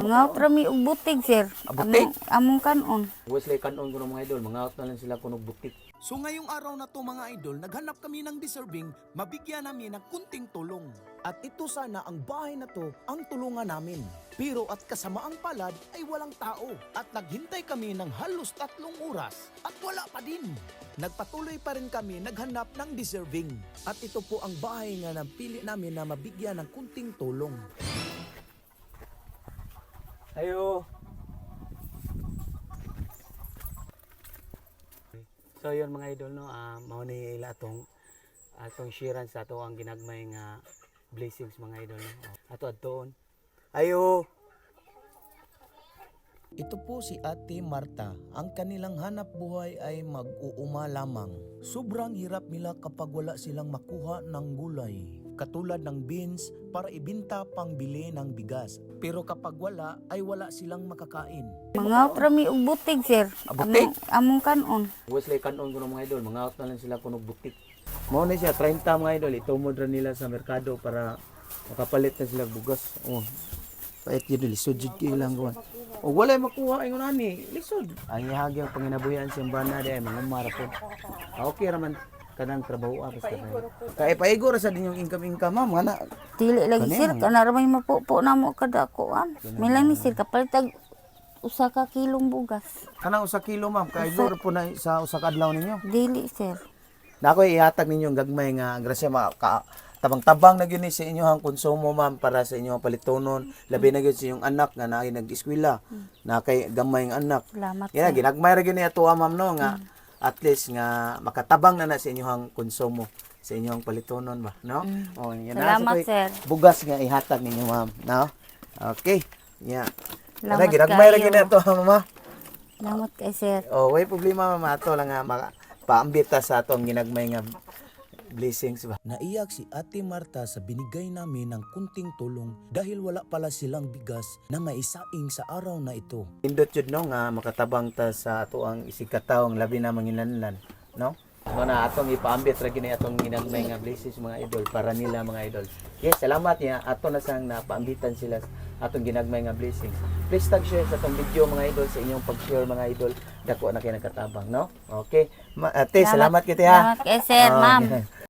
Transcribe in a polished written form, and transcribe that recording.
Mga trami og butig, sir. Butig? Among kanon. Wesley kanon ko ng mga idol, mga out na lang sila kunog butik. So ngayong araw na to mga idol, naghanap kami ng deserving, mabigyan namin ng kunting tulong. At ito sana ang bahay na to ang tulungan namin. Pero at kasamaang palad ay walang tao. At naghintay kami ng halos 3 oras at wala pa din. Nagpatuloy pa rin kami naghanap ng deserving. At ito po ang bahay nga napili namin na mabigyan ng kunting tulong. Ayo. So yun mga idol no, mao ni ila atong sharean sa ato ang ginagmay nga blessings mga idol no. Ato adtoon. Ayo. Ito po si Ate Marta. Ang kanilang hanap buhay ay mag-uuma lamang. Sobrang hirap nila kapag wala silang makuha ng gulay. Katulad ng beans para ibinta pang bili ng bigas. Pero kapag wala, ay wala silang makakain. Mga trami og butig, sir. Butig? Among kanon. Wesley kanon ko ng mga idol, mga out na lang sila kunog butik. Mao na siya 30 mga idol, itumod ra nila sa merkado para makapalit na sila bugas. Oh. Pait yun, lisod yun kailang gawan. O walay makuha ay nani, lisod. Ang ihagyang panginabuhian siyang bana di ay mga marapod. Okay raman kanang trabaho basta na. Kaya paigo ra sa dinyong income ma'am ana. Dili lagi, sir. Kana ra may mapupo na mo kada kuan. Milan ni sir kapalitag usa ka kilong bugas. Kanang usa kilo ma'am, kaigo ra po na sa usa ka adlaw ninyo. Dili, sir. Nako ihatag ninyo gagmay nga grasya tabang-tabang na gyud ni sa inyong konsumo ma'am para sa inyong palitonon, labi na gyud sa inyong anak nga naay nag-eskwela, na kay gamay nga anak. Salamat, Kaya sir. ginagmay ra gyud ni ato ma'am no nga at least nga makatabang na sa inyong konsumo sa inyong palitonon ba, no? Oh, yan Salamat, na sir. bugas nga ihatag ninyo ma'am, no? Okay. Yeah. Kaya Salamat ginagmay ra kayo. gyud ni ato mama. Salamat kay sir. Oh, way problema mama ato lang nga paambita sa atong ginagmay nga blessings ba. Naiyak si Ate Marta sa binigay namin ng kunting tulong dahil wala pala silang bigas na maisaing sa araw na ito. Indot yun no nga makatabang ta sa ato ang isikatawang labi na manginlanlan, no? So na atong ipaambit ra gini atong ginagmay nga blessings mga idol para nila mga idol. Yes, salamat niya ato na sang napaambitan sila atong ginagmay nga blessings. Please tag share sa atong video mga idol sa inyong pag-share mga idol. Dako na kay nagkatabang, no? Okay. Ate, salamat kiti ha. Salamat kay sir, ma'am. Okay.